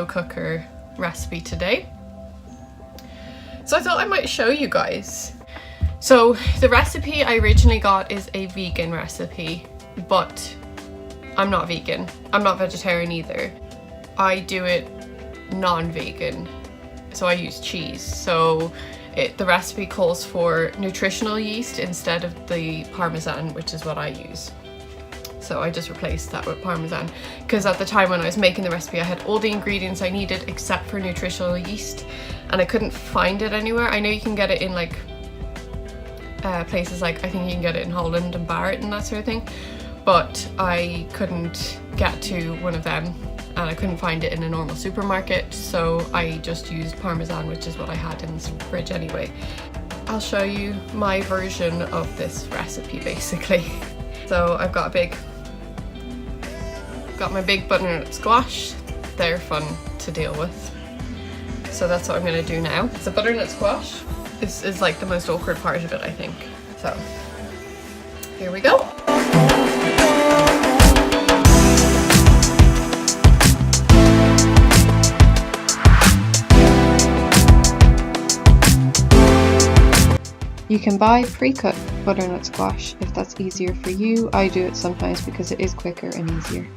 cooker recipe today. So I thought I might show you guys. So the recipe I originally got is a vegan recipe, but I'm not vegan. I'm not vegetarian either. I do it non-vegan, so I use cheese. So the recipe calls for nutritional yeast instead of the parmesan, which is what I use. So I just replaced that with parmesan, because at the time when I was making the recipe I had all the ingredients I needed except for nutritional yeast, and I couldn't find it anywhere. I know you can get it in like places like, I think you can get it in Holland and Barrett and that sort of thing, but I couldn't get to one of them and I couldn't find it in a normal supermarket, so I just used parmesan, which is what I had in the fridge anyway. I'll show you my version of this recipe basically. So I've got my big butternut squash. They're fun to deal with. So that's what I'm gonna do now. So butternut squash is like the most awkward part of it, I think. So here we go. You can buy pre-cut butternut squash if that's easier for you. I do it sometimes because it is quicker and easier.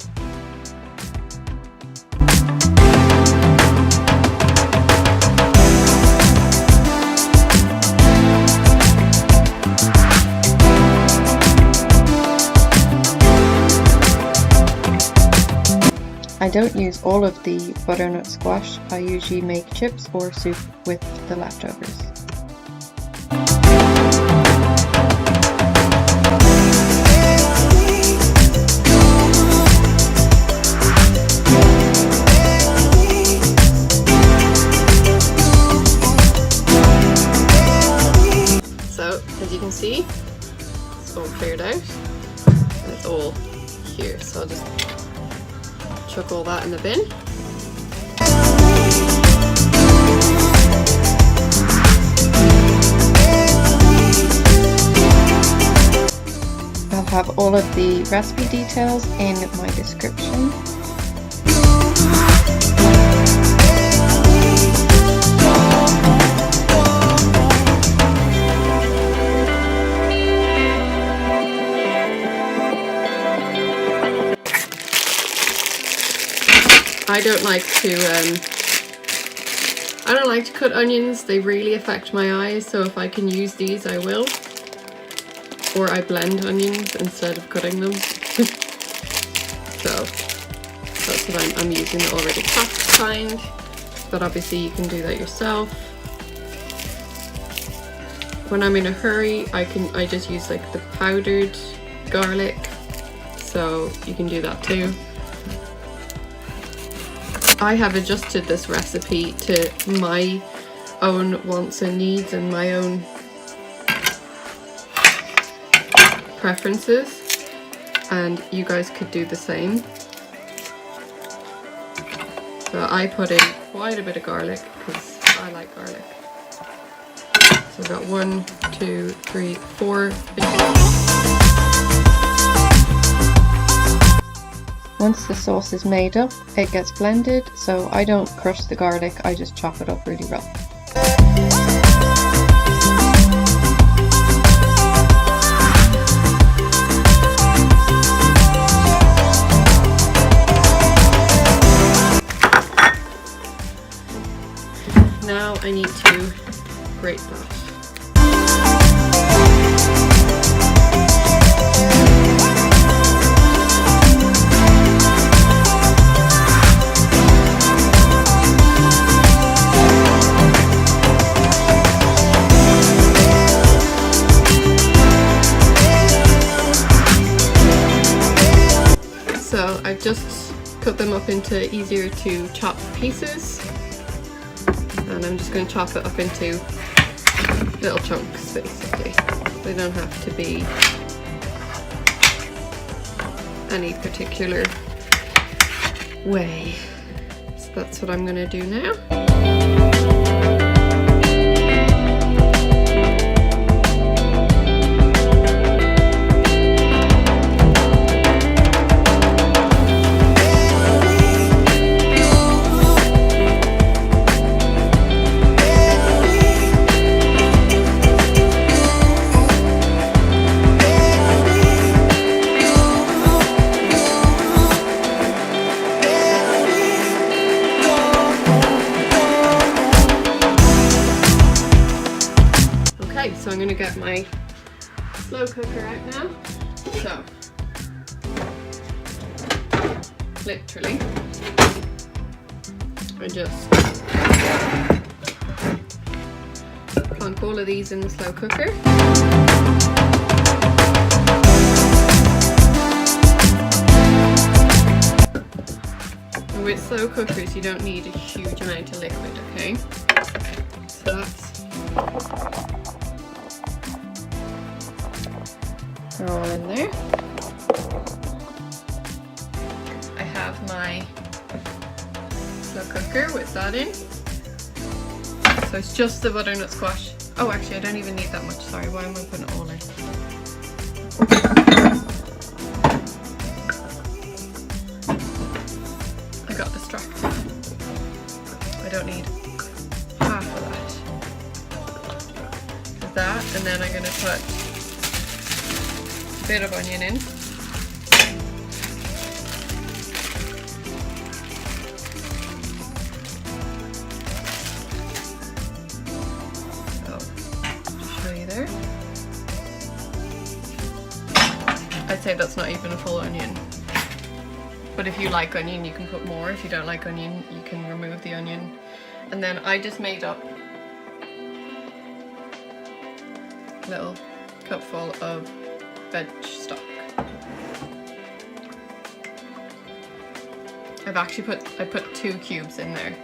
I don't use all of the butternut squash. I usually make chips or soup with the leftovers. As you can see, it's all cleared out and it's all here, so I'll just chuck all that in the bin. I'll have all of the recipe details in my description. I don't like to cut onions. They really affect my eyes, so if I can use these I will. Or I blend onions instead of cutting them. So that's what I'm using, the already chopped kind, but obviously you can do that yourself. When I'm in a hurry I just use like the powdered garlic, so you can do that too. I have adjusted this recipe to my own wants and needs and my own preferences, and you guys could do the same. So I put in quite a bit of garlic because I like garlic. So I've got 1, 2, 3, 4 big ones. Once the sauce is made up, it gets blended, so I don't crush the garlic, I just chop it up really rough. Now I need to grate that. So I've just cut them up into easier to chop pieces, and I'm just going to chop it up into little chunks basically. They don't have to be any particular way. So that's what I'm going to do now. Okay, so I'm going to get my slow cooker out now. So, literally, I just plonk all of these in the slow cooker. And with slow cookers, you don't need a huge amount of liquid, okay? So that's they're all in there. I have my slow cooker with that in. So it's just the butternut squash. Oh, actually, I don't even need that much. Sorry, why am I putting it all in? I got distracted. I don't need half of that. That, and then I'm going to put a bit of onion in. There. I'd say that's not even a full onion, but if you like onion you can put more. If you don't like onion you can remove the onion. And then I just made up a little cupful of veg stock. I put 2 cubes in there.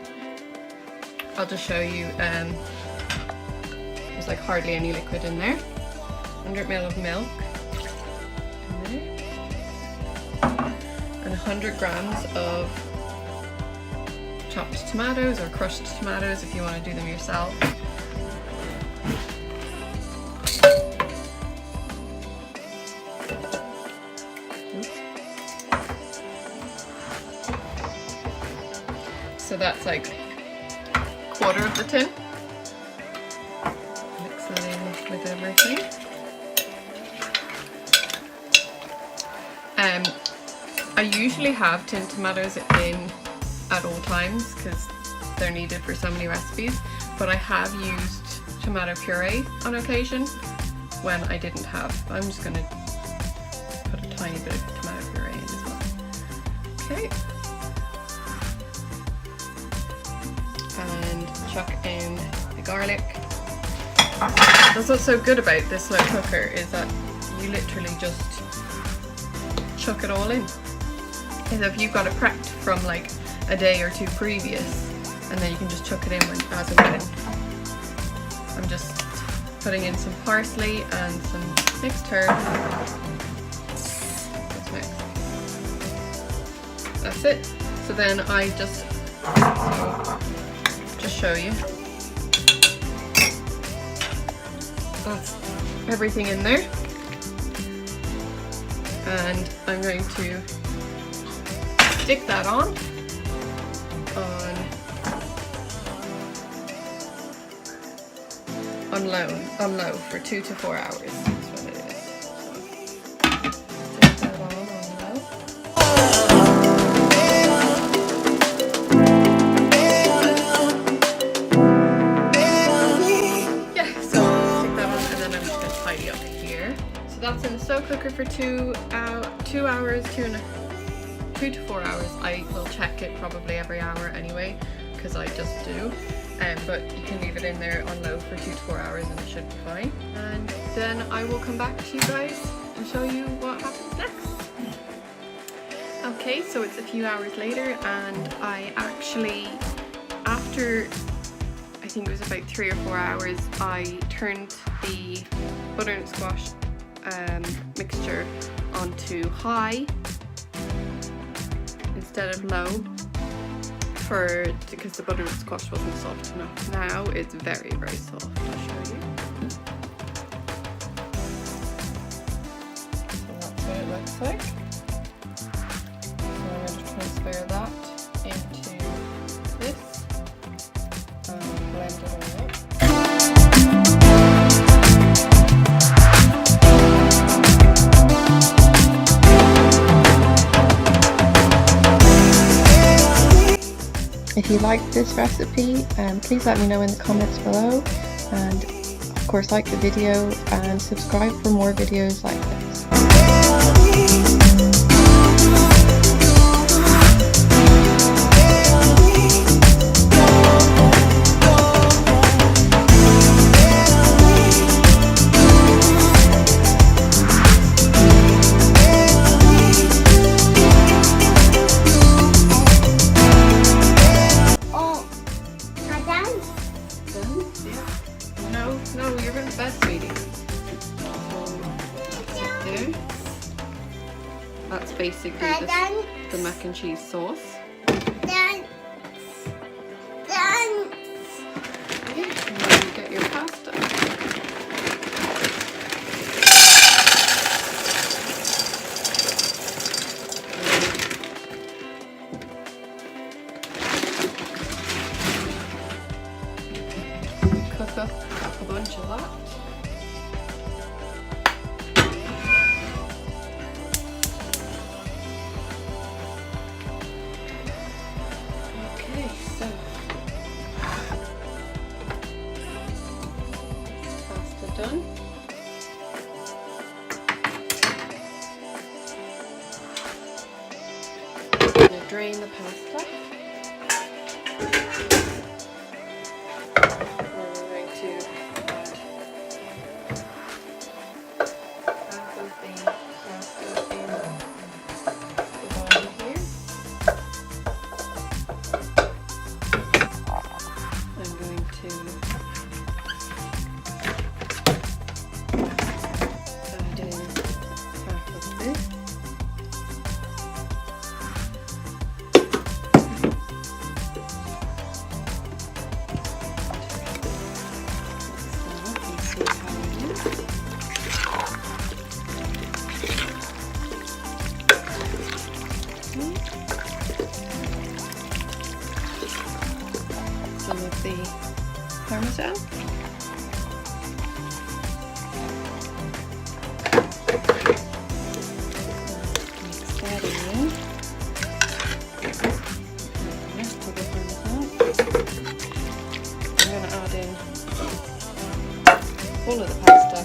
I'll just show you. There's like hardly any liquid in there. 100 ml of milk in there. And 100 grams of chopped tomatoes or crushed tomatoes if you want to do them yourself. So that's like a quarter of the tin. With everything. I usually have tinned tomatoes in at all times because they're needed for so many recipes, but I have used tomato puree on occasion when I didn't have. I'm just going to put a tiny bit of tomato puree in as well. Okay. And chuck in the garlic. That's what's so good about this slow cooker is that you literally just chuck it all in. And if you've got it prepped from like a day or 2 previous, and then you can just chuck it in as and when. I'm just putting in some parsley and some mixed herbs. Let's mix. That's it. So then I just show you. That's everything in there, and I'm going to stick that on low for 2 to 4 hours. That's what it is. Stick that on low. Up here. So that's in the slow cooker for 2 hours, 2 to 4 hours. I will check it probably every hour anyway, because I just do. But you can leave it in there on low for 2 to 4 hours and it should be fine. And then I will come back to you guys and show you what happens next. Okay, so it's a few hours later, and I actually, after I think it was about 3 or 4 hours, I turned the butternut squash mixture onto high instead of low because the butternut squash wasn't soft enough. Now it's very, very soft. I'll show you. So that's what it looks like. So I'm going to transfer that into this and blend it all up. If you liked this recipe, please let me know in the comments below, and course, like the video and subscribe for more videos like this. No, you're in bed, sweetie. There. That's basically the mac and cheese sauce. Okay, and then you get your pasta. Cook up a bunch of that. Okay, so pasta done. I'm going to drain the pasta. Some of the parmesan. Mix that in. Rest of the parmesan. I'm going to add in all of the pasta.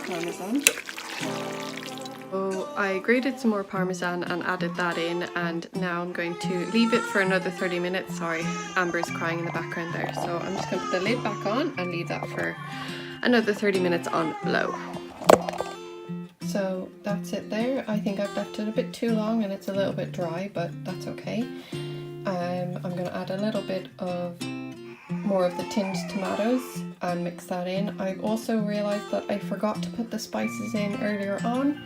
Parmesan. So I grated some more parmesan and added that in, and now I'm going to leave it for another 30 minutes. Sorry, Amber's crying in the background there. So I'm just going to put the lid back on and leave that for another 30 minutes on low. So that's it there. I think I've left it a bit too long and it's a little bit dry, but that's okay. I'm going to add a little bit of more of the tinned tomatoes and mix that in. I've also realised that I forgot to put the spices in earlier on,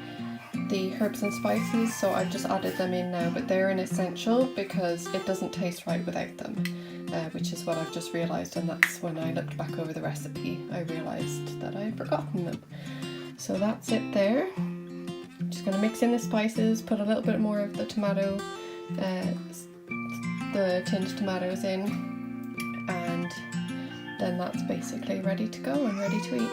the herbs and spices, so I've just added them in now, but they're an essential because it doesn't taste right without them, which is what I've just realised, and that's when I looked back over the recipe I realised that I had forgotten them. So that's it there. I'm just going to mix in the spices, put a little bit more of the tomato, the tinned tomatoes in, and then that's basically ready to go and ready to eat.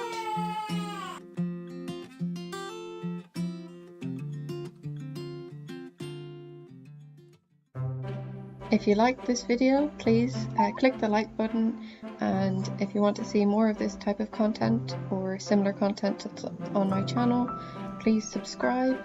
If you liked this video, please click the like button, and if you want to see more of this type of content or similar content that's on my channel, please subscribe.